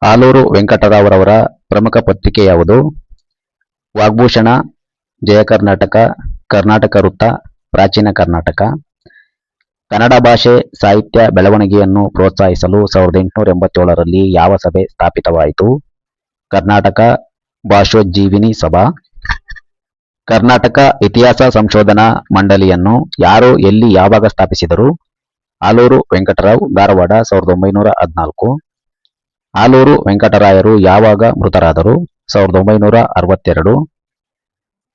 ಆಲೂರು ವೆಂಕಟರಾವ್ರವರ ಪ್ರಮುಖ ಪತ್ರಿಕೆ ಯಾವುದು? ವಾಗ್ಭೂಷಣ, ಜಯ ಕರ್ನಾಟಕ, ಕರ್ನಾಟಕ ವೃತ್ತ, ಪ್ರಾಚೀನ ಕರ್ನಾಟಕ. ಕನ್ನಡ ಭಾಷೆ ಸಾಹಿತ್ಯ ಬೆಳವಣಿಗೆಯನ್ನು ಪ್ರೋತ್ಸಾಹಿಸಲು 1887ರಲ್ಲಿ ಯಾವ ಸಭೆ ಸ್ಥಾಪಿತವಾಯಿತು? ಕರ್ನಾಟಕ ಭಾಷೋಜ್ಜೀವಿನಿ ಸಭಾ. ಕರ್ನಾಟಕ ಇತಿಹಾಸ ಸಂಶೋಧನಾ ಮಂಡಳಿಯನ್ನು ಯಾರು ಎಲ್ಲಿ ಯಾವಾಗ ಸ್ಥಾಪಿಸಿದರು? ಆಲೂರು ವೆಂಕಟರಾವ್, ಧಾರವಾಡ, 1914. ಆಲೂರು ವೆಂಕಟರಾಯರು ಯಾವಾಗ ಮೃತರಾದರು? 1962.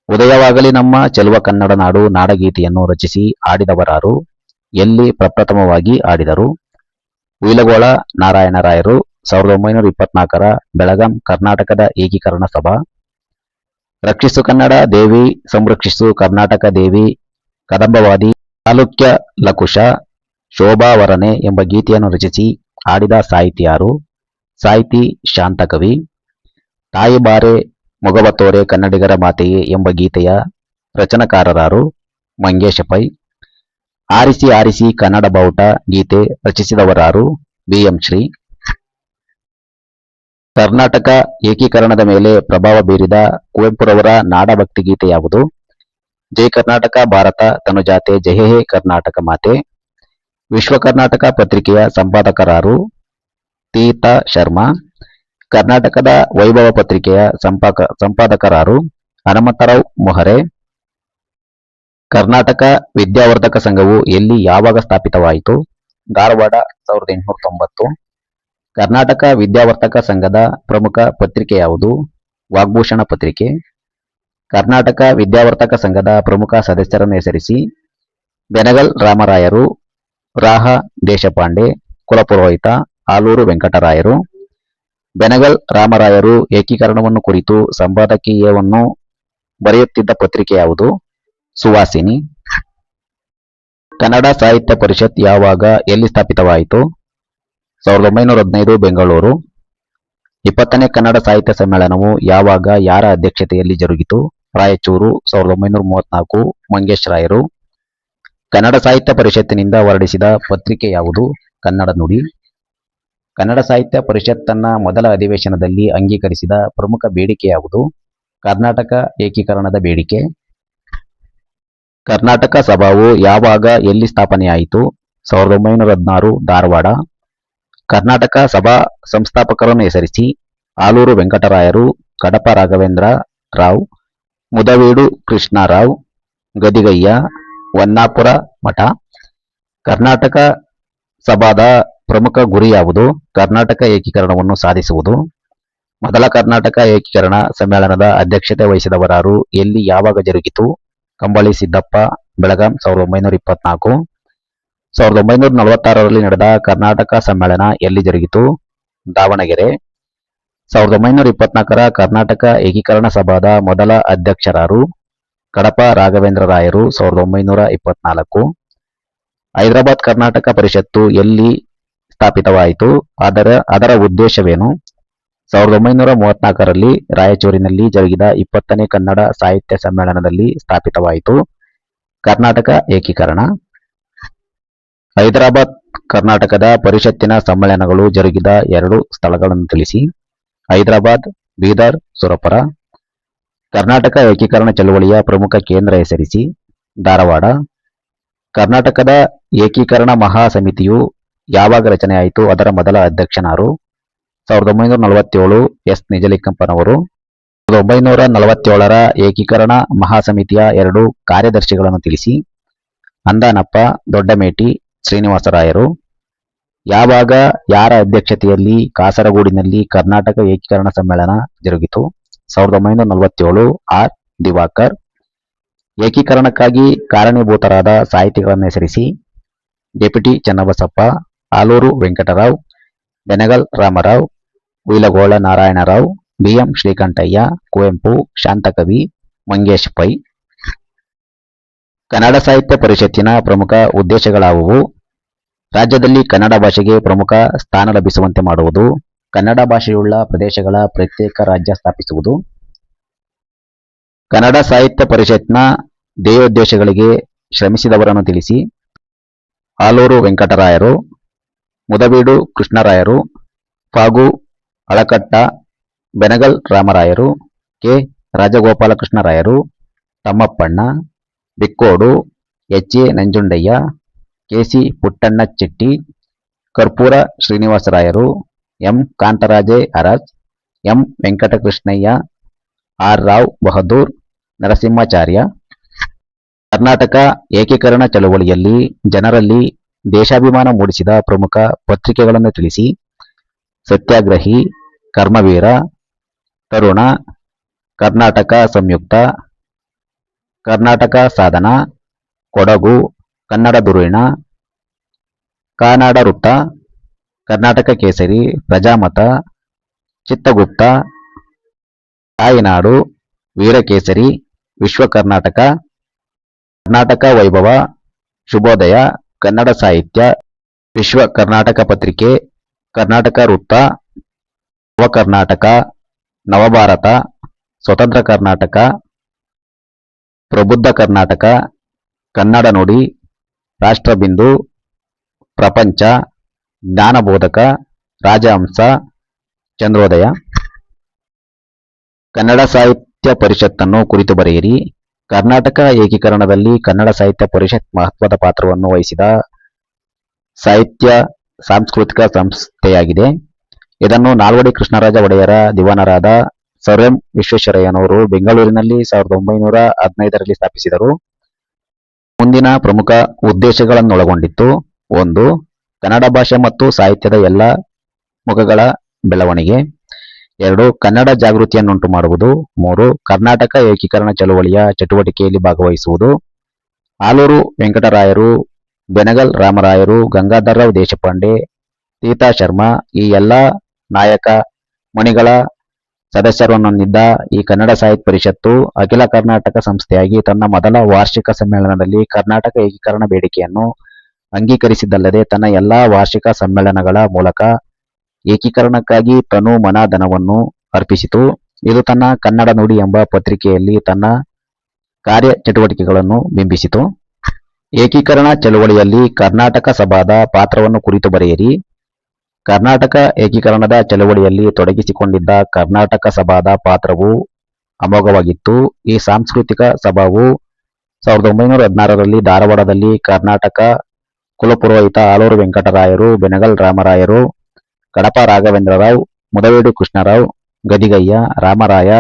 ಉದಯವಾಗಲಿ ನಮ್ಮ ಚೆಲುವ ಕನ್ನಡ ನಾಡು ನಾಡಗೀತೆಯನ್ನು ರಚಿಸಿ ಆಡಿದವರಾರು? ಎಲ್ಲಿ ಪ್ರಪ್ರಥಮವಾಗಿ ಆಡಿದರು? ಉಯಿಲಗೋಳ ನಾರಾಯಣರಾಯರು, 1924ರ ಬೆಳಗಾಂ ಕರ್ನಾಟಕದ ಏಕೀಕರಣ ಸಭಾ. ರಕ್ಷಿಸು ಕನ್ನಡ ದೇವಿ ಸಂರಕ್ಷಿಸು ಕರ್ನಾಟಕ ದೇವಿ ಕದಂಬವಾದಿ ಚಾಲುಕ್ಯ ಲಕುಶ ಶೋಭಾವರನೆ ಎಂಬ ಗೀತೆಯನ್ನು ರಚಿಸಿ ಆಡಿದ ಸಾಹಿತಿ ಯಾರು? ಸಾಹಿತಿ ಶಾಂತಕವಿ. ತಾಯಿ ಬಾರೆ ಮೊಗವ ತೋರೆ ಕನ್ನಡಿಗರ ಮಾತೆಯೇ ಎಂಬ ಗೀತೆಯ ರಚನಾಕಾರರಾರು? ಮಂಗೇಶ ಪೈ. ಆರಿಸಿ ಆರಿಸಿ ಕನ್ನಡ ಬಾವುಟ ಗೀತೆ ರಚಿಸಿದವರಾರು? ಬಿ.ಎಂ. ಶ್ರೀ. ಕರ್ನಾಟಕ ಏಕೀಕರಣದ ಮೇಲೆ ಪ್ರಭಾವ ಬೀರಿದ ಕುವೆಂಪುರವರ ನಾಡಭಕ್ತಿ ಗೀತೆ ಯಾವುದು? ಜೈ ಕರ್ನಾಟಕ ಭಾರತ ತನುಜಾತೆ ಜೈ ಹೇ ಕರ್ನಾಟಕ ಮಾತೆ. ವಿಶ್ವ ಕರ್ನಾಟಕ ಪತ್ರಿಕೆಯ ಸಂಪಾದಕರಾರು? ತೀತ ಶರ್ಮಾ. ಕರ್ನಾಟಕದ ವೈಭವ ಪತ್ರಿಕೆಯ ಸಂಪಾದಕರಾರು? ಹನುಮಂತರಾವ್ ಮೊಹರೆ. ಕರ್ನಾಟಕ ವಿದ್ಯಾವರ್ಧಕ ಸಂಘವು ಎಲ್ಲಿ ಯಾವಾಗ ಸ್ಥಾಪಿತವಾಯಿತು? ಧಾರವಾಡ, 1890. ಕರ್ನಾಟಕ ವಿದ್ಯಾವರ್ಧಕ ಸಂಘದ ಪ್ರಮುಖ ಪತ್ರಿಕೆ ಯಾವುದು? ವಾಗ್ಭೂಷಣ ಪತ್ರಿಕೆ. ಕರ್ನಾಟಕ ವಿದ್ಯಾವರ್ಧಕ ಸಂಘದ ಪ್ರಮುಖ ಸದಸ್ಯರನ್ನು ಹೆಸರಿಸಿ. ಬೆನಗಲ್ ರಾಮರಾಯರು, ರಾಹ ದೇಶಪಾಂಡೆ, ಕುಲಪುರೋಹಿತ, ಆಲೂರು ವೆಂಕಟರಾಯರು. ಬೆನಗಲ್ ರಾಮರಾಯರು ಏಕೀಕರಣವನ್ನು ಕುರಿತು ಸಂಪಾದಕೀಯವನ್ನು ಬರೆಯುತ್ತಿದ್ದ ಪತ್ರಿಕೆ ಯಾವುದು? ಸುವಾಸಿನಿ. ಕನ್ನಡ ಸಾಹಿತ್ಯ ಪರಿಷತ್ ಯಾವಾಗ ಎಲ್ಲಿ ಸ್ಥಾಪಿತವಾಯಿತು? 1915 ಬೆಂಗಳೂರು. 20ನೇ ಕನ್ನಡ ಸಾಹಿತ್ಯ ಸಮ್ಮೇಳನವು ಯಾವಾಗ ಯಾರ ಅಧ್ಯಕ್ಷತೆಯಲ್ಲಿ ಜರುಗಿತು? ರಾಯಚೂರು, 1934. ಮಂಗೇಶ್ ರಾಯರು. ಕನ್ನಡ ಸಾಹಿತ್ಯ ಪರಿಷತ್ತಿನಿಂದ ಹೊರಡಿಸಿದ ಪತ್ರಿಕೆ ಯಾವುದು? ಕನ್ನಡ ನುಡಿ. ಕನ್ನಡ ಸಾಹಿತ್ಯ ಪರಿಷತ್ ತನ್ನ ಮೊದಲ ಅಧಿವೇಶನದಲ್ಲಿ ಅಂಗೀಕರಿಸಿದ ಪ್ರಮುಖ ಬೇಡಿಕೆ ಯಾವುದು? ಕರ್ನಾಟಕ ಏಕೀಕರಣದ ಬೇಡಿಕೆ. ಕರ್ನಾಟಕ ಸಭಾವು ಯಾವಾಗ ಎಲ್ಲಿ ಸ್ಥಾಪನೆಯಾಯಿತು? 1916 ಧಾರವಾಡ. ಕರ್ನಾಟಕ ಸಭಾ ಸಂಸ್ಥಾಪಕರನ್ನು ಹೆಸರಿಸಿ. ಆಲೂರು ವೆಂಕಟರಾಯರು, ಕಡಪ ರಾಘವೇಂದ್ರ ರಾವ್, ಮುದವೀಡು ಕೃಷ್ಣರಾವ್, ಗದಿಗಯ್ಯ, ವನ್ನಾಪುರ ಮಠ. ಕರ್ನಾಟಕ ಸಭಾದ ಪ್ರಮುಖ ಗುರಿ ಯಾವುದು? ಕರ್ನಾಟಕ ಏಕೀಕರಣವನ್ನು ಸಾಧಿಸುವುದು. ಮೊದಲ ಕರ್ನಾಟಕ ಏಕೀಕರಣ ಸಮ್ಮೇಳನದ ಅಧ್ಯಕ್ಷತೆ ವಹಿಸಿದವರಾರು? ಎಲ್ಲಿ ಯಾವಾಗ ಜರುಗಿತು? ಕಂಬಳಿ ಸಿದ್ದಪ್ಪ, ಬೆಳಗಾಂ, 1924. 1946ರಲ್ಲಿ ನಡೆದ ಕರ್ನಾಟಕ ಸಮ್ಮೇಳನ ಎಲ್ಲಿ ಜರುಗಿತು? ದಾವಣಗೆರೆ. 1924ರ ಕರ್ನಾಟಕ ಏಕೀಕರಣ ಸಭಾದ ಮೊದಲ ಅಧ್ಯಕ್ಷರಾರು? ಕಡಪ ರಾಘವೇಂದ್ರ ರಾಯರು, 1924. ಹೈದರಾಬಾದ್ ಕರ್ನಾಟಕ ಪರಿಷತ್ತು ಎಲ್ಲಿ ಸ್ಥಾಪಿತವಾಯಿತು? ಅದರ ಉದ್ದೇಶವೇನು? 1934ರಲ್ಲಿ ರಾಯಚೂರಿನಲ್ಲಿ ಜರುಗಿದ 20ನೇ ಕನ್ನಡ ಸಾಹಿತ್ಯ ಸಮ್ಮೇಳನದಲ್ಲಿ ಸ್ಥಾಪಿತವಾಯಿತು. ಕರ್ನಾಟಕ ಏಕೀಕರಣ. ಹೈದರಾಬಾದ್ ಕರ್ನಾಟಕದ ಪರಿಷತ್ತಿನ ಸಮ್ಮೇಳನಗಳು ಜರುಗಿದ 2 ಸ್ಥಳಗಳನ್ನು ತಿಳಿಸಿ. ಹೈದರಾಬಾದ್, ಬೀದರ್, ಸುರಪುರ. ಕರ್ನಾಟಕ ಏಕೀಕರಣ ಚಳುವಳಿಯ ಪ್ರಮುಖ ಕೇಂದ್ರ ಹೆಸರಿಸಿ. ಧಾರವಾಡ. ಕರ್ನಾಟಕದ ಏಕೀಕರಣ ಮಹಾ ಸಮಿತಿಯು ಯಾವಾಗ ರಚನೆಯಾಯಿತು? ಅದರ ಮೊದಲ ಅಧ್ಯಕ್ಷನಾರು? 1947 ಎಸ್ ನಿಜಲಿಂಗಪ್ಪನವರು. 1947ರ ಏಕೀಕರಣ ಮಹಾಸಮಿತಿಯ 2 ಕಾರ್ಯದರ್ಶಿಗಳನ್ನು ತಿಳಿಸಿ. ಅಂದಾನಪ್ಪ ದೊಡ್ಡಮೇಟಿ, ಶ್ರೀನಿವಾಸರಾಯರು. ಯಾವಾಗ ಯಾರ ಅಧ್ಯಕ್ಷತೆಯಲ್ಲಿ ಕಾಸರಗೋಡಿನಲ್ಲಿ ಕರ್ನಾಟಕ ಏಕೀಕರಣ ಸಮ್ಮೇಳನ ಜರುಗಿತು? 1947 ಆರ್. ದಿವಾಕರ್. ಏಕೀಕರಣಕ್ಕಾಗಿ ಕಾರಣೀಭೂತರಾದ ಸಾಹಿತಿಗಳನ್ನು ಹೆಸರಿಸಿ. Deputy Channabasappa, Aluru Venkatarao, Benagal Ramarao, Uyilagola Narayanarao, B M. ಶ್ರೀಕಂಠಯ್ಯ, ಕುವೆಂಪು, ಶಾಂತಕವಿ, ಮಂಗೇಶ್ ಪೈ. ಕನ್ನಡ ಸಾಹಿತ್ಯ ಪರಿಷತ್ತಿನ ಪ್ರಮುಖ ಉದ್ದೇಶಗಳಾವುವು? ರಾಜ್ಯದಲ್ಲಿ ಕನ್ನಡ ಭಾಷೆಗೆ ಪ್ರಮುಖ ಸ್ಥಾನ ಲಭಿಸುವಂತೆ ಮಾಡುವುದು. ಕನ್ನಡ ಭಾಷೆಯುಳ್ಳ ಪ್ರದೇಶಗಳ ಪ್ರತ್ಯೇಕ ರಾಜ್ಯ ಸ್ಥಾಪಿಸುವುದು. ಕನ್ನಡ ಸಾಹಿತ್ಯ ಪರಿಷತ್ನ ಧ್ಯೇಯೋದ್ದೇಶಗಳಿಗೆ ಶ್ರಮಿಸಿದವರನ್ನು ತಿಳಿಸಿ. ಆಲೂರು ವೆಂಕಟರಾಯರು, ಮುದಬೀಡು ಕೃಷ್ಣರಾಯರು, ಫಾಗು ಅಳಕಟ್ಟ ಬೆನಗಲ್ ರಾಮರಾಯರು, ಕೆ. ರಾಜಗೋಪಾಲಕೃಷ್ಣರಾಯರು, Tammappanna, Bikkodu, H. A. Nanjundaiah, K. C. Puttanna Chetty, Karpura ಶ್ರೀನಿವಾಸರಾಯರು, M. Kantaraje Aras, M. Venkatakrishnaiah, R. Rao Bahadur, Narasimhacharya. Karnataka ಏಕೀಕರಣ ಚಳವಳಿಯಲ್ಲಿ ಜನರಲ್ಲಿ ದೇಶಾಭಿಮಾನ ಮೂಡಿಸಿದ ಪ್ರಮುಖ ಪತ್ರಿಕೆಗಳನ್ನು ತಿಳಿಸಿ. ಸತ್ಯಾಗ್ರಹಿ, ಕರ್ಮವೀರ, ತರುಣ, ಕರ್ನಾಟಕ ಸಂಯುಕ್ತ, ಕರ್ನಾಟಕ ಸಾಧನ, ಕೊಡಗು, ಕನ್ನಡ ಧುರೀಣ, ಕಾನಾಡ ವೃತ್ತ, ಕರ್ನಾಟಕ ಕೇಸರಿ, ಪ್ರಜಾಮತ, ಚಿತ್ತಗುಪ್ತ, ತಾಯಿನಾಡು, ವೀರಕೇಸರಿ, ವಿಶ್ವ ಕರ್ನಾಟಕ, ಕರ್ನಾಟಕ ವೈಭವ, ಶುಭೋದಯ, ಕನ್ನಡ ಸಾಹಿತ್ಯ, ವಿಶ್ವ ಕರ್ನಾಟಕ ಪತ್ರಿಕೆ, ಕರ್ನಾಟಕ ವೃತ್ತ, ನವ ಕರ್ನಾಟಕ, ನವಭಾರತ, ಸ್ವತಂತ್ರ ಕರ್ನಾಟಕ, ಪ್ರಬುದ್ಧ ಕರ್ನಾಟಕ, ಕನ್ನಡ ನುಡಿ, ರಾಷ್ಟ್ರಬಿಂದು, ಪ್ರಪಂಚ, ಜ್ಞಾನಬೋಧಕ, ರಾಜಹಂಸ, ಚಂದ್ರೋದಯ. ಕನ್ನಡ ಸಾಹಿತ್ಯ ಪರಿಷತ್ತನ್ನು ಕುರಿತು ಬರೆಯಿರಿ. ಕರ್ನಾಟಕ ಏಕೀಕರಣದಲ್ಲಿ ಕನ್ನಡ ಸಾಹಿತ್ಯ ಪರಿಷತ್ ಮಹತ್ವದ ಪಾತ್ರವನ್ನು ವಹಿಸಿದ ಸಾಹಿತ್ಯ ಸಾಂಸ್ಕೃತಿಕ ಸಂಸ್ಥೆಯಾಗಿದೆ. ಇದನ್ನು ನಾಲ್ವಡಿ ಕೃಷ್ಣರಾಜ ಒಡೆಯರ ದಿವಾನರಾದ ಸರ್ ಎಂ ವಿಶ್ವೇಶ್ವರಯ್ಯನವರು ಬೆಂಗಳೂರಿನಲ್ಲಿ 1915ರಲ್ಲಿ ಸ್ಥಾಪಿಸಿದರು. ಮುಂದಿನ ಪ್ರಮುಖ ಉದ್ದೇಶಗಳನ್ನೊಳಗೊಂಡಿತ್ತು. 1. ಕನ್ನಡ ಭಾಷೆ ಮತ್ತು ಸಾಹಿತ್ಯದ ಎಲ್ಲ ಮುಖಗಳ ಬೆಳವಣಿಗೆ. 2. ಕನ್ನಡ ಜಾಗೃತಿಯನ್ನುಂಟು ಮಾಡುವುದು. 3. ಕರ್ನಾಟಕ ಏಕೀಕರಣ ಚಳವಳಿಯ ಚಟುವಟಿಕೆಯಲ್ಲಿ ಭಾಗವಹಿಸುವುದು. ಆಲೂರು ವೆಂಕಟರಾಯರು, ಬೆನಗಲ್ ರಾಮರಾಯರು, ಗಂಗಾಧರರಾವ್ ದೇಶಪಾಂಡೆ, ತೀತಾ ಶರ್ಮಾ ಈ ಎಲ್ಲ ನಾಯಕ ಮಣಿಗಳ ಸದಸ್ಯರನ್ನೊಂದಿದ್ದ ಈ ಕನ್ನಡ ಸಾಹಿತ್ಯ ಪರಿಷತ್ತು ಅಖಿಲ ಕರ್ನಾಟಕ ಸಂಸ್ಥೆಯಾಗಿ ತನ್ನ ಮೊದಲ ವಾರ್ಷಿಕ ಸಮ್ಮೇಳನದಲ್ಲಿ ಕರ್ನಾಟಕ ಏಕೀಕರಣ ಬೇಡಿಕೆಯನ್ನು ಅಂಗೀಕರಿಸಿದ್ದಲ್ಲದೆ ತನ್ನ ಎಲ್ಲಾ ವಾರ್ಷಿಕ ಸಮ್ಮೇಳನಗಳ ಮೂಲಕ ಏಕೀಕರಣಕ್ಕಾಗಿ ತನು ಮನ ಧನವನ್ನು ಅರ್ಪಿಸಿತು. ಇದು ತನ್ನ ಕನ್ನಡ ನುಡಿ ಎಂಬ ಪತ್ರಿಕೆಯಲ್ಲಿ ತನ್ನ ಕಾರ್ಯ ಚಟುವಟಿಕೆಗಳನ್ನು ಬಿಂಬಿಸಿತು. ಏಕೀಕರಣ ಚಳವಳಿಯಲ್ಲಿ ಕರ್ನಾಟಕ ಸಭಾದ ಪಾತ್ರವನ್ನು ಕುರಿತು ಬರೆಯಿರಿ. ಕರ್ನಾಟಕ ಏಕೀಕರಣದ ಚಳವಳಿಯಲ್ಲಿ ತೊಡಗಿಸಿಕೊಂಡಿದ್ದ ಕರ್ನಾಟಕ ಸಭಾದ ಪಾತ್ರವು ಅಮೋಘವಾಗಿತ್ತು. ಈ ಸಾಂಸ್ಕೃತಿಕ ಸಭಾವು 1916ರಲ್ಲಿ ಧಾರವಾಡದಲ್ಲಿ ಕರ್ನಾಟಕ ಕುಲಪುರೋಹಿತ ಆಲೂರು ವೆಂಕಟರಾಯರು, ಬೆನಗಲ್ ರಾಮರಾಯರು, ಕಡಪ ರಾಘವೇಂದ್ರರಾವ್, ಮುದವೇಡು ಕೃಷ್ಣರಾವ್, ಗದಿಗಯ್ಯ, ರಾಮರಾಯ,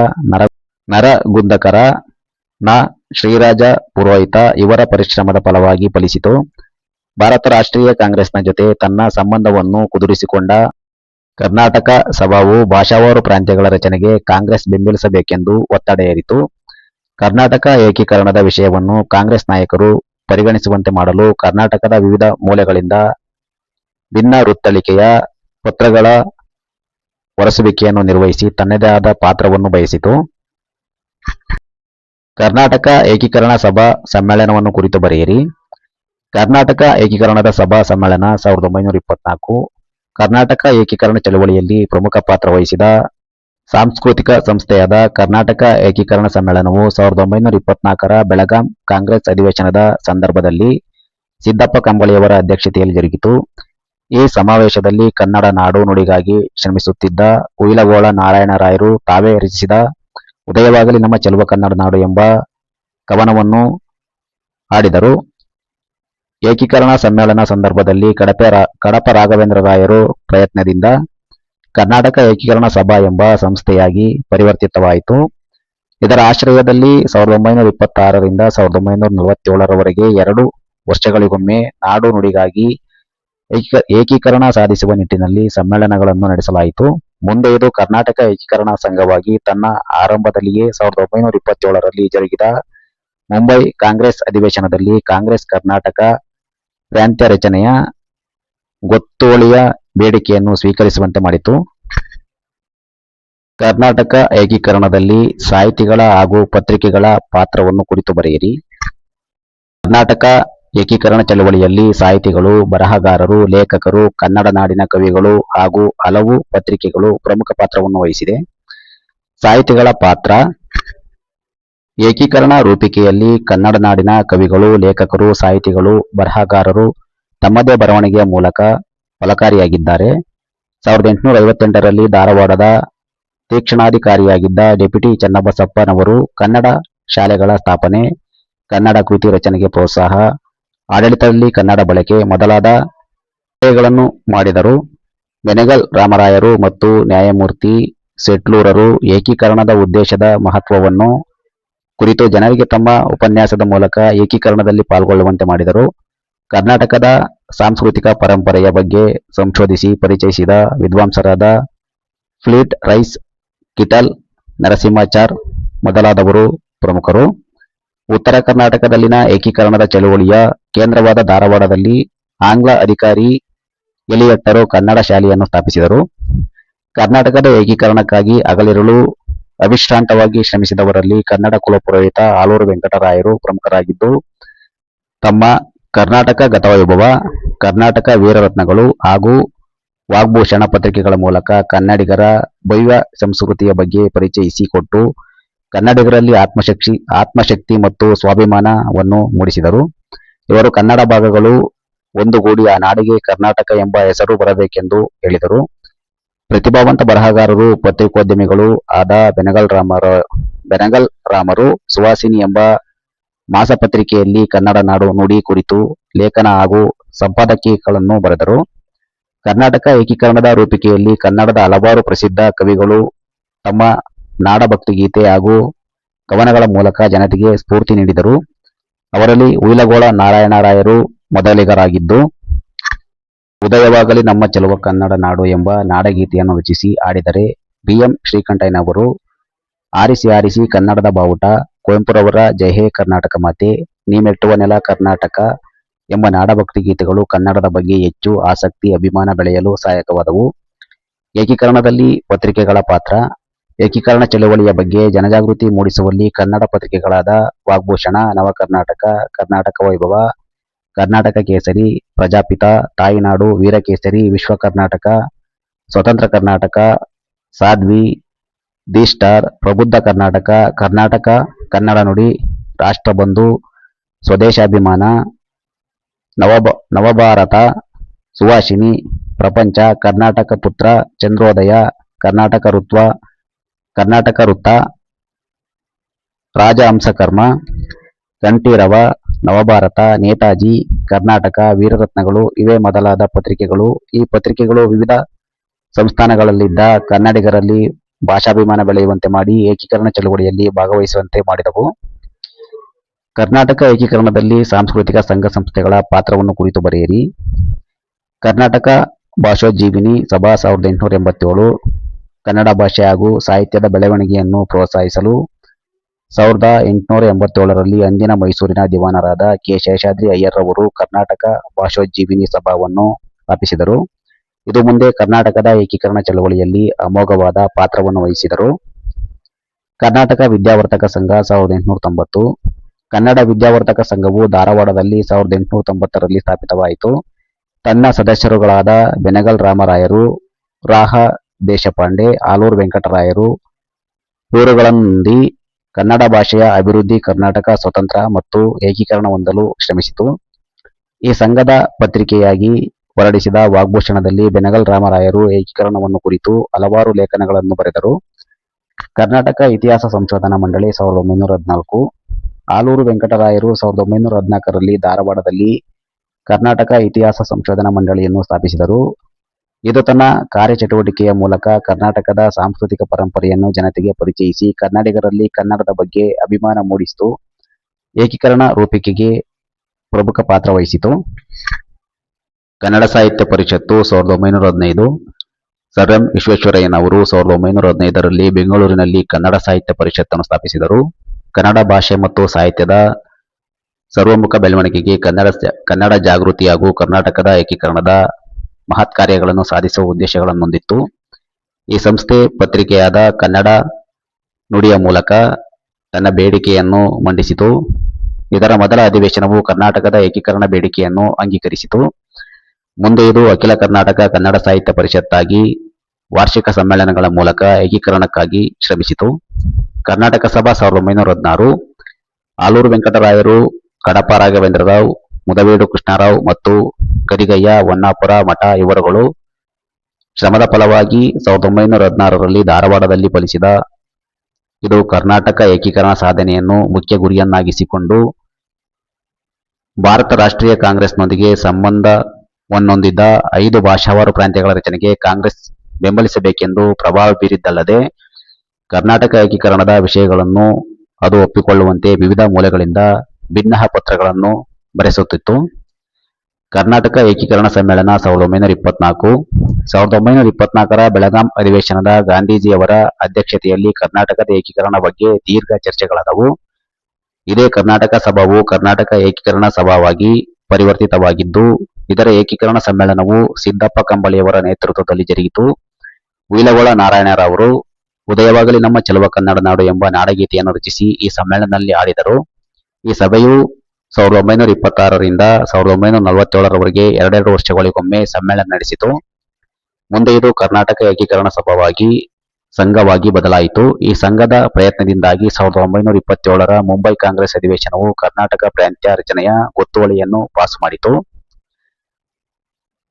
ನರಗುಂದಕರ, ನ. ಶ್ರೀರಾಜ ಪುರೋಹಿತ ಇವರ ಪರಿಶ್ರಮದ ಫಲವಾಗಿ ಫಲಿಸಿತು. ಭಾರತ ರಾಷ್ಟ್ರೀಯ ಕಾಂಗ್ರೆಸ್ನ ಜೊತೆ ತನ್ನ ಸಂಬಂಧವನ್ನು ಕುದುರಿಸಿಕೊಂಡ ಕರ್ನಾಟಕ ಸಭಾವು ಭಾಷಾವಾರು ಪ್ರಾಂತ್ಯಗಳ ರಚನೆಗೆ ಕಾಂಗ್ರೆಸ್ ಬೆಂಬಲಿಸಬೇಕೆಂದು ಒತ್ತಡ ಹೇರಿತು. ಕರ್ನಾಟಕ ಏಕೀಕರಣದ ವಿಷಯವನ್ನು ಕಾಂಗ್ರೆಸ್ ನಾಯಕರು ಪರಿಗಣಿಸುವಂತೆ ಮಾಡಲು ಕರ್ನಾಟಕದ ವಿವಿಧ ಮೂಲೆಗಳಿಂದ ಭಿನ್ನ ವೃತ್ತಳಿಕೆಯ ಪತ್ರಗಳ ಹೊರಸುವಿಕೆಯನ್ನು ನಿರ್ವಹಿಸಿ ತನ್ನದೇ ಆದ ಪಾತ್ರವನ್ನು ಬಯಸಿತು. ಕರ್ನಾಟಕ ಏಕೀಕರಣ ಸಭಾ ಸಮ್ಮೇಳನವನ್ನು ಕುರಿತು ಬರೆಯಿರಿ. ಕರ್ನಾಟಕ ಏಕೀಕರಣದ ಸಭಾ ಸಮ್ಮೇಳನ 1924 ಕರ್ನಾಟಕ ಏಕೀಕರಣ ಚಳವಳಿಯಲ್ಲಿ ಪ್ರಮುಖ ಪಾತ್ರ ವಹಿಸಿದ ಸಾಂಸ್ಕೃತಿಕ ಸಂಸ್ಥೆಯಾದ ಕರ್ನಾಟಕ ಏಕೀಕರಣ ಸಮ್ಮೇಳನವು 1924ರ ಬೆಳಗಾಂ ಕಾಂಗ್ರೆಸ್ ಅಧಿವೇಶನದ ಸಂದರ್ಭದಲ್ಲಿ ಸಿದ್ದಪ್ಪ ಕಂಬಳಿಯವರ ಅಧ್ಯಕ್ಷತೆಯಲ್ಲಿ ಜರುಗಿತು. ಈ ಸಮಾವೇಶದಲ್ಲಿ ಕನ್ನಡ ನಾಡು ನುಡಿಗಾಗಿ ಶ್ರಮಿಸುತ್ತಿದ್ದ ಉಯಿಲಗೋಳ ನಾರಾಯಣರಾಯರು ತಾವೇ ರಚಿಸಿದ ಉದಯವಾಗಲಿ ನಮ್ಮ ಚೆಲುವ ಕನ್ನಡ ನಾಡು ಎಂಬ ಕವನವನ್ನು ಹಾಡಿದರು. ಏಕೀಕರಣ ಸಮ್ಮೇಳನ ಸಂದರ್ಭದಲ್ಲಿ ಕಡಪ ರಾಘವೇಂದ್ರರಾಯರು ಪ್ರಯತ್ನದಿಂದ ಕರ್ನಾಟಕ ಏಕೀಕರಣ ಸಭಾ ಎಂಬ ಸಂಸ್ಥೆಯಾಗಿ ಪರಿವರ್ತಿತವಾಯಿತು. ಇದರ ಆಶ್ರಯದಲ್ಲಿ 1926ರಿಂದ 1947ರವರೆಗೆ 2 ವರ್ಷಗಳಿಗೊಮ್ಮೆ ನಾಡು ನುಡಿಗಾಗಿ ಏಕೀಕರಣ ಸಾಧಿಸುವ ನಿಟ್ಟಿನಲ್ಲಿ ಸಮ್ಮೇಳನಗಳನ್ನು ನಡೆಸಲಾಯಿತು. ಮುಂದೆ ಇದು ಕರ್ನಾಟಕ ಏಕೀಕರಣ ಸಂಘವಾಗಿ ತನ್ನ ಆರಂಭದಲ್ಲಿಯೇ 1927ರಲ್ಲಿ ಜರುಗಿದ ಮುಂಬೈ ಕಾಂಗ್ರೆಸ್ ಅಧಿವೇಶನದಲ್ಲಿ ಕಾಂಗ್ರೆಸ್ ಕರ್ನಾಟಕ ಪ್ರಾಂತ್ಯ ರಚನೆಯ ಗೊತ್ತುವಳಿಯ ಬೇಡಿಕೆಯನ್ನು ಸ್ವೀಕರಿಸುವಂತೆ ಮಾಡಿತು. ಕರ್ನಾಟಕ ಏಕೀಕರಣದಲ್ಲಿ ಸಾಹಿತಿಗಳ ಹಾಗೂ ಪತ್ರಿಕೆಗಳ ಪಾತ್ರವನ್ನು ಕುರಿತು ಬರೆಯಿರಿ. ಕರ್ನಾಟಕ ಏಕೀಕರಣ ಚಳವಳಿಯಲ್ಲಿ ಸಾಹಿತಿಗಳು, ಬರಹಗಾರರು, ಲೇಖಕರು, ಕನ್ನಡ ನಾಡಿನ ಕವಿಗಳು ಹಾಗೂ ಹಲವು ಪತ್ರಿಕೆಗಳು ಪ್ರಮುಖ ಪಾತ್ರವನ್ನು ವಹಿಸಿದೆ. ಸಾಹಿತಿಗಳ ಪಾತ್ರ. ಏಕೀಕರಣ ರೂಪಿಕೆಯಲ್ಲಿ ಕನ್ನಡ ನಾಡಿನ ಕವಿಗಳು, ಲೇಖಕರು, ಸಾಹಿತಿಗಳು, ಬರಹಗಾರರು ತಮ್ಮದೇ ಬರವಣಿಗೆಯ ಮೂಲಕ ಫಲಕಾರಿಯಾಗಿದ್ದಾರೆ. 1858ರಲ್ಲಿ ಧಾರವಾಡದ ತೀಕ್ಷ್ಣಾಧಿಕಾರಿಯಾಗಿದ್ದ ಡೆಪ್ಯೂಟಿ ಚನ್ನಬಸಪ್ಪನವರು ಕನ್ನಡ ಶಾಲೆಗಳ ಸ್ಥಾಪನೆ, ಕನ್ನಡ ಕೃತಿ ರಚನೆಗೆ ಪ್ರೋತ್ಸಾಹ, ಆಡಳಿತದಲ್ಲಿ ಕನ್ನಡ ಬಳಕೆ ಮೊದಲಾದ ಕಾರ್ಯಗಳನ್ನು ಮಾಡಿದರು. ಬೆನಗಲ್ ರಾಮರಾಯರು ಮತ್ತು ನ್ಯಾಯಮೂರ್ತಿ ಸೆಟ್ಲೂರರು ಏಕೀಕರಣದ ಉದ್ದೇಶದ ಮಹತ್ವವನ್ನು ಕುರಿತು ಜನರಿಗೆ ತಮ್ಮ ಉಪನ್ಯಾಸದ ಮೂಲಕ ಏಕೀಕರಣದಲ್ಲಿ ಪಾಲ್ಗೊಳ್ಳುವಂತೆ ಮಾಡಿದರು. ಕರ್ನಾಟಕದ ಸಾಂಸ್ಕೃತಿಕ ಪರಂಪರೆಯ ಬಗ್ಗೆ ಸಂಶೋಧಿಸಿ ಪರಿಚಯಿಸಿದ ವಿದ್ವಾಂಸರಾದ ಫ್ಲೀಟ್ ರೈಸ್, ಕಿಟಲ್ ನರಸಿಂಹಾಚಾರ್ ಮೊದಲಾದವರು ಪ್ರಮುಖರು. ಉತ್ತರ ಕರ್ನಾಟಕದಲ್ಲಿನ ಏಕೀಕರಣದ ಚಳುವಳಿಯ ಕೇಂದ್ರವಾದ ಧಾರವಾಡದಲ್ಲಿ ಆಂಗ್ಲ ಅಧಿಕಾರಿ ಎಲಿಯಟ್ಟರು ಕನ್ನಡ ಶಾಲೆಯನ್ನು ಸ್ಥಾಪಿಸಿದರು. ಕರ್ನಾಟಕದ ಏಕೀಕರಣಕ್ಕಾಗಿ ಹಗಲಿರುಳು ಅವಿಶ್ರಾಂತವಾಗಿ ಶ್ರಮಿಸಿದವರಲ್ಲಿ ಕನ್ನಡ ಕುಲಪುರೋಹಿತ ಆಲೂರು ವೆಂಕಟರಾಯರು ಪ್ರಮುಖರಾಗಿದ್ದು, ತಮ್ಮ ಕರ್ನಾಟಕ ಗತವೈಭವ, ಕರ್ನಾಟಕ ವೀರರತ್ನಗಳು ಹಾಗೂ ವಾಗ್ಭೂಷಣ ಪತ್ರಿಕೆಗಳ ಮೂಲಕ ಕನ್ನಡಿಗರ ಭವ್ಯ ಸಂಸ್ಕೃತಿಯ ಬಗ್ಗೆ ಪರಿಚಯಿಸಿಕೊಟ್ಟು ಕನ್ನಡಿಗರಲ್ಲಿ ಆತ್ಮಶಕ್ತಿ ಮತ್ತು ಸ್ವಾಭಿಮಾನವನ್ನು ಮೂಡಿಸಿದರು. ಇವರು ಕನ್ನಡ ಭಾಗಗಳು ಒಂದುಗೂಡಿ ಆ ನಾಡಿಗೆ ಕರ್ನಾಟಕ ಎಂಬ ಹೆಸರು ಬರಬೇಕೆಂದು ಹೇಳಿದರು. ಪ್ರತಿಭಾವಂತ ಬರಹಗಾರರು, ಪತ್ರಿಕೋದ್ಯಮಿಗಳೂ ಆದ ಬೆನಗಲ್ ರಾಮರು ಸುವಾಸಿನಿ ಎಂಬ ಮಾಸಪತ್ರಿಕೆಯಲ್ಲಿ ಕನ್ನಡ ನಾಡು ನುಡಿ ಕುರಿತು ಲೇಖನ ಹಾಗೂ ಸಂಪಾದಕೀಯಗಳನ್ನು ಬರೆದರು. ಕರ್ನಾಟಕ ಏಕೀಕರಣದ ರೂಪಿಕೆಯಲ್ಲಿ ಕನ್ನಡದ ಹಲವಾರು ಪ್ರಸಿದ್ಧ ಕವಿಗಳು ತಮ್ಮ ನಾಡಭಕ್ತಿಗೀತೆ ಹಾಗೂ ಕವನಗಳ ಮೂಲಕ ಜನತೆಗೆ ಸ್ಫೂರ್ತಿ ನೀಡಿದರು. ಅವರಲ್ಲಿ ಹುಯಿಲಗೋಳ ನಾರಾಯಣರಾಯರು ಮೊದಲಿಗರಾಗಿದ್ದು, ಉದಯವಾಗಲಿ ನಮ್ಮ ಚೆಲುವ ಕನ್ನಡ ನಾಡು ಎಂಬ ನಾಡಗೀತೆಯನ್ನು ರಚಿಸಿ ಹಾಡಿದರೆ, ಬಿ. ಎಂ. ಶ್ರೀಕಂಠಯ್ಯನವರು ಆರಿಸಿ ಆರಿಸಿ ಕನ್ನಡದ ಬಾವುಟ, ಕುವೆಂಪುರವರ ಜೈ ಹೇ ಕರ್ನಾಟಕ ಮಾತೆ, ನೀ ಮೆಟ್ಟುವ ನೆಲ ಕರ್ನಾಟಕ ಎಂಬ ನಾಡಭಕ್ತಿ ಗೀತೆಗಳು ಕನ್ನಡದ ಬಗ್ಗೆ ಹೆಚ್ಚು ಆಸಕ್ತಿ, ಅಭಿಮಾನ ಬೆಳೆಯಲು ಸಹಾಯಕವಾದವು. ಏಕೀಕರಣದಲ್ಲಿ ಪತ್ರಿಕೆಗಳ ಪಾತ್ರ. ಏಕೀಕರಣ ಚಳವಳಿಯ ಬಗ್ಗೆ ಜನಜಾಗೃತಿ ಮೂಡಿಸುವಲ್ಲಿ ಕನ್ನಡ ಪತ್ರಿಕೆಗಳಾದ ವಾಗ್ಭೂಷಣ, ನವಕರ್ನಾಟಕ, ಕರ್ನಾಟಕ ವೈಭವ, ಕರ್ನಾಟಕ ಕೇಸರಿ, ಪ್ರಜಾಪಿತ, ತಾಯಿನಾಡು, ವೀರಕೇಸರಿ, ವಿಶ್ವ ಕರ್ನಾಟಕ, ಸ್ವತಂತ್ರ ಕರ್ನಾಟಕ, ಸಾಧ್ವಿ, ದಿ ಸ್ಟಾರ್, ಪ್ರಬುದ್ಧ ಕರ್ನಾಟಕ, ಕರ್ನಾಟಕ, ಕನ್ನಡ ನುಡಿ, ರಾಷ್ಟ್ರಬಂಧು, ಸ್ವದೇಶಾಭಿಮಾನ, ನವಭಾರತ, ಸುವಾಸಿನಿ, ಪ್ರಪಂಚ, ಕರ್ನಾಟಕ ಪುತ್ರ, ಚಂದ್ರೋದಯ, ಕರ್ನಾಟಕ ವೃತ್ತ, ರಾಜಹಂಸಕರ್ಮ, ಕಂಠೀರವ, ನವಭಾರತ, ನೇತಾಜಿ, ಕರ್ನಾಟಕ, ವೀರರತ್ನಗಳು ಇವೇ ಮೊದಲಾದ ಪತ್ರಿಕೆಗಳು. ಈ ಪತ್ರಿಕೆಗಳು ವಿವಿಧ ಸಂಸ್ಥಾನಗಳಲ್ಲಿದ್ದ ಕನ್ನಡಿಗರಲ್ಲಿ ಭಾಷಾಭಿಮಾನ ಬೆಳೆಯುವಂತೆ ಮಾಡಿ ಏಕೀಕರಣ ಚಳವಳಿಯಲ್ಲಿ ಭಾಗವಹಿಸುವಂತೆ ಮಾಡಿದವು. ಕರ್ನಾಟಕ ಏಕೀಕರಣದಲ್ಲಿ ಸಾಂಸ್ಕೃತಿಕ ಸಂಘ ಸಂಸ್ಥೆಗಳ ಪಾತ್ರವನ್ನು ಕುರಿತು ಬರೆಯಿರಿ. ಕರ್ನಾಟಕ ಭಾಷೋಜ್ಜೀವಿನಿ ಸಭಾ 1887 ಕನ್ನಡ ಭಾಷೆ ಹಾಗೂ ಸಾಹಿತ್ಯದ ಬೆಳವಣಿಗೆಯನ್ನು ಪ್ರೋತ್ಸಾಹಿಸಲು 1887ರಲ್ಲಿ ಅಂದಿನ ಮೈಸೂರಿನ ದಿವಾನರಾದ ಕೆ. ಶೇಷಾದ್ರಿ ಅಯ್ಯರ್ರವರು ಕರ್ನಾಟಕ ಭಾಷೋಜ್ಜೀವಿನಿ ಸಭಾವನ್ನು ಸ್ಥಾಪಿಸಿದರು. ಇದು ಮುಂದೆ ಕರ್ನಾಟಕದ ಏಕೀಕರಣ ಚಳವಳಿಯಲ್ಲಿ ಅಮೋಘವಾದ ಪಾತ್ರವನ್ನು ವಹಿಸಿದರು. ಕರ್ನಾಟಕ ವಿದ್ಯಾವರ್ತಕ ಸಂಘ 1890 ಕನ್ನಡ ವಿದ್ಯಾವರ್ತಕ ಸಂಘವು ಧಾರವಾಡದಲ್ಲಿ 1890ರಲ್ಲಿ ಸ್ಥಾಪಿತವಾಯಿತು. ತನ್ನ ಸದಸ್ಯರುಗಳಾದ ಬೆನಗಲ್ ರಾಮರಾಯರು, ರಾ. ದೇಶಪಾಂಡೆ, ಆಲೂರು ವೆಂಕಟರಾಯರು ಇವರುಗಳನ್ನೊಂದಿ ಕನ್ನಡ ಭಾಷೆಯ ಅಭಿವೃದ್ಧಿ, ಕರ್ನಾಟಕ ಸ್ವತಂತ್ರ ಮತ್ತು ಏಕೀಕರಣ ಹೊಂದಲು ಶ್ರಮಿಸಿತು. ಈ ಸಂಘದ ಪತ್ರಿಕೆಯಾಗಿ ಹೊರಡಿಸಿದ ವಾಗ್ಭೂಷಣದಲ್ಲಿ ಬೆನಗಲ್ ರಾಮರಾಯರು ಏಕೀಕರಣವನ್ನು ಕುರಿತು ಹಲವಾರು ಲೇಖನಗಳನ್ನು ಬರೆದರು. ಕರ್ನಾಟಕ ಇತಿಹಾಸ ಸಂಶೋಧನಾ ಮಂಡಳಿ 1914 ಆಲೂರು ವೆಂಕಟರಾಯರು 1914ರಲ್ಲಿ ಧಾರವಾಡದಲ್ಲಿ ಕರ್ನಾಟಕ ಇತಿಹಾಸ ಸಂಶೋಧನಾ ಮಂಡಳಿಯನ್ನು ಸ್ಥಾಪಿಸಿದರು. ಇದು ತನ್ನ ಕಾರ್ಯಚಟುವಟಿಕೆಯ ಮೂಲಕ ಕರ್ನಾಟಕದ ಸಾಂಸ್ಕೃತಿಕ ಪರಂಪರೆಯನ್ನು ಜನತೆಗೆ ಪರಿಚಯಿಸಿ ಕನ್ನಡಿಗರಲ್ಲಿ ಕನ್ನಡದ ಬಗ್ಗೆ ಅಭಿಮಾನ ಮೂಡಿಸಿತು. ಏಕೀಕರಣ ರೂಪಿಕೆಗೆ ಪ್ರಮುಖ ಪಾತ್ರ ವಹಿಸಿತು. ಕನ್ನಡ ಸಾಹಿತ್ಯ ಪರಿಷತ್ತು 1915 ಸರ್ ಎಂ ವಿಶ್ವೇಶ್ವರಯ್ಯನವರು 1915ರಲ್ಲಿ ಬೆಂಗಳೂರಿನಲ್ಲಿ ಕನ್ನಡ ಸಾಹಿತ್ಯ ಪರಿಷತ್ತನ್ನು ಸ್ಥಾಪಿಸಿದರು. ಕನ್ನಡ ಭಾಷೆ ಮತ್ತು ಸಾಹಿತ್ಯದ ಸರ್ವಮುಖ ಬೆಳವಣಿಗೆಗೆ, ಕನ್ನಡ ಜಾಗೃತಿ ಹಾಗೂ ಕರ್ನಾಟಕದ ಏಕೀಕರಣದ ಮಹತ್ ಕಾರ್ಯಗಳನ್ನು ಸಾಧಿಸುವ ಉದ್ದೇಶಗಳನ್ನು ಹೊಂದಿತ್ತು. ಈ ಸಂಸ್ಥೆ ಪತ್ರಿಕೆಯಾದ ಕನ್ನಡ ನುಡಿಯ ಮೂಲಕ ತನ್ನ ಬೇಡಿಕೆಯನ್ನು ಮಂಡಿಸಿತು. ಇದರ ಮೊದಲ ಅಧಿವೇಶನವು ಕರ್ನಾಟಕದ ಏಕೀಕರಣ ಬೇಡಿಕೆಯನ್ನು ಅಂಗೀಕರಿಸಿತು. ಮುಂದೆ ಇದು ಅಖಿಲ ಕರ್ನಾಟಕ ಕನ್ನಡ ಸಾಹಿತ್ಯ ಪರಿಷತ್ತಾಗಿ ವಾರ್ಷಿಕ ಸಮ್ಮೇಳನಗಳ ಮೂಲಕ ಏಕೀಕರಣಕ್ಕಾಗಿ ಶ್ರಮಿಸಿತು. ಕರ್ನಾಟಕ ಸಭಾ 1916 ಆಲೂರು ವೆಂಕಟರಾಯರು, ಕಡಪ ರಾಘವೇಂದ್ರರಾವ್, ಮುದವೇಡು ಕೃಷ್ಣರಾವ್ ಮತ್ತು ಗದಿಗಯ್ಯ ಹೊನ್ನಾಪುರ ಮಠ ಇವರುಗಳು ಶ್ರಮದ ಫಲವಾಗಿ 1916ರಲ್ಲಿ ಧಾರವಾಡದಲ್ಲಿ ಫಲಿಸಿದ ಇದು ಕರ್ನಾಟಕ ಏಕೀಕರಣ ಸಾಧನೆಯನ್ನು ಮುಖ್ಯ ಗುರಿಯನ್ನಾಗಿಸಿಕೊಂಡು ಭಾರತ ರಾಷ್ಟ್ರೀಯ ಕಾಂಗ್ರೆಸ್ನೊಂದಿಗೆ ಸಂಬಂಧವನ್ನೊಂದಿದ್ದ 5 ಭಾಷಾವಾರು ಪ್ರಾಂತ್ಯಗಳ ರಚನೆಗೆ ಕಾಂಗ್ರೆಸ್ ಬೆಂಬಲಿಸಬೇಕೆಂದು ಪ್ರಭಾವ ಬೀರಿದ್ದಲ್ಲದೆ ಕರ್ನಾಟಕ ಏಕೀಕರಣದ ವಿಷಯಗಳನ್ನು ಅದು ಒಪ್ಪಿಕೊಳ್ಳುವಂತೆ ವಿವಿಧ ಮೂಲೆಗಳಿಂದ ಭಿನ್ನಹ ಪತ್ರಗಳನ್ನು ಬರೆಸುತ್ತಿತ್ತು. ಕರ್ನಾಟಕ ಏಕೀಕರಣ ಸಮ್ಮೇಳನ 1924 1924ರ ಬೆಳಗಾಂ ಅಧಿವೇಶನದ ಗಾಂಧೀಜಿಯವರ ಅಧ್ಯಕ್ಷತೆಯಲ್ಲಿ ಕರ್ನಾಟಕದ ಏಕೀಕರಣ ಬಗ್ಗೆ ದೀರ್ಘ ಚರ್ಚೆಗಳಾದವು. ಇದೇ ಕರ್ನಾಟಕ ಸಭಾವು ಕರ್ನಾಟಕ ಏಕೀಕರಣ ಸಭಾವಾಗಿ ಪರಿವರ್ತಿತವಾಗಿದ್ದು, ಇದರ ಏಕೀಕರಣ ಸಮ್ಮೇಳನವು ಸಿದ್ದಪ್ಪ ಕಂಬಳಿಯವರ ನೇತೃತ್ವದಲ್ಲಿ ಜರುಗಿತು. ಉಯಿಲಗೊಳ ನಾರಾಯಣರಾವರು ಉದಯವಾಗಲಿ ನಮ್ಮ ಚೆಲುವ ಕನ್ನಡ ನಾಡು ಎಂಬ ನಾಡಗೀತೆಯನ್ನು ರಚಿಸಿ ಈ ಸಮ್ಮೇಳನದಲ್ಲಿ ಹಾಡಿದರು. ಈ ಸಭೆಯು 1926ರಿಂದ 1947ರವರೆಗೆ ಎರಡೆರಡು ವರ್ಷಗಳಿಗೊಮ್ಮೆ ಸಮ್ಮೇಳನ ನಡೆಸಿತು. ಮುಂದೆ ಇದು ಕರ್ನಾಟಕ ಏಕೀಕರಣ ಸಂಘವಾಗಿ ಬದಲಾಯಿತು. ಈ ಸಂಘದ ಪ್ರಯತ್ನದಿಂದಾಗಿ 1927ರ ಮುಂಬೈ ಕಾಂಗ್ರೆಸ್ ಅಧಿವೇಶನವು ಕರ್ನಾಟಕ ಪ್ರಾಂತ್ಯ ರಚನೆಯ ಗೊತ್ತುವಳಿಯನ್ನು ಪಾಸು ಮಾಡಿತು.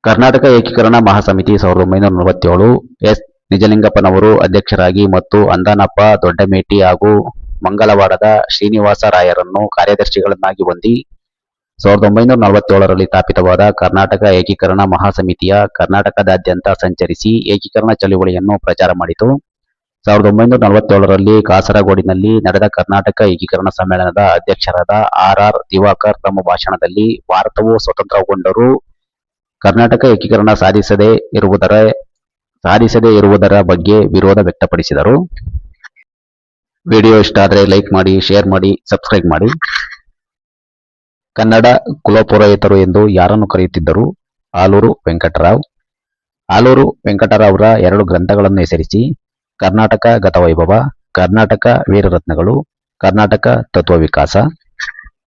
ಕರ್ನಾಟಕ ಏಕೀಕರಣ ಮಹಾಸಮಿತಿ 1947 ಎಸ್. ನಿಜಲಿಂಗಪ್ಪನವರು ಅಧ್ಯಕ್ಷರಾಗಿ ಮತ್ತು ಅಂದಾನಪ್ಪ ದೊಡ್ಡಮೇಟಿ ಹಾಗೂ ಮಂಗಲವಾಡದ ಶ್ರೀನಿವಾಸ ರಾಯರನ್ನು ಕಾರ್ಯದರ್ಶಿಗಳನ್ನಾಗಿ ಹೊಂದಿ 1947ರಲ್ಲಿ ಸ್ಥಾಪಿತವಾದ ಕರ್ನಾಟಕ ಏಕೀಕರಣ ಮಹಾಸಮಿತಿಯ ಕರ್ನಾಟಕದಾದ್ಯಂತ ಸಂಚರಿಸಿ ಏಕೀಕರಣ ಚಳುವಳಿಯನ್ನು ಪ್ರಚಾರ ಮಾಡಿತು. 1947ರಲ್ಲಿ ಕಾಸರಗೋಡಿನಲ್ಲಿ ನಡೆದ ಕರ್ನಾಟಕ ಏಕೀಕರಣ ಸಮ್ಮೇಳನದ ಅಧ್ಯಕ್ಷರಾದ ಆರ್. ಆರ್. ದಿವಾಕರ್ ತಮ್ಮ ಭಾಷಣದಲ್ಲಿ ಭಾರತವು ಸ್ವತಂತ್ರಗೊಂಡರೂ ಕರ್ನಾಟಕ ಏಕೀಕರಣ ಸಾಧಿಸದೇ ಇರುವುದರ ಬಗ್ಗೆ ವಿರೋಧ ವ್ಯಕ್ತಪಡಿಸಿದರು. ವಿಡಿಯೋ ಇಷ್ಟ ಆದರೆ ಲೈಕ್ ಮಾಡಿ, ಶೇರ್ ಮಾಡಿ, ಸಬ್ಸ್ಕ್ರೈಬ್ ಮಾಡಿ. ಕನ್ನಡ ಕುಲಪುರೋಹಿತರು ಎಂದು ಯಾರನ್ನು ಕರೆಯುತ್ತಿದ್ದರು? ಆಲೂರು ವೆಂಕಟರಾವ್. ಆಲೂರು ವೆಂಕಟರಾವ್ರ 2 ಗ್ರಂಥಗಳನ್ನು ಹೆಸರಿಸಿ. ಕರ್ನಾಟಕ ಗತವೈಭವ, ಕರ್ನಾಟಕ ವೀರರತ್ನಗಳು, ಕರ್ನಾಟಕ ತತ್ವವಿಕಾಸ.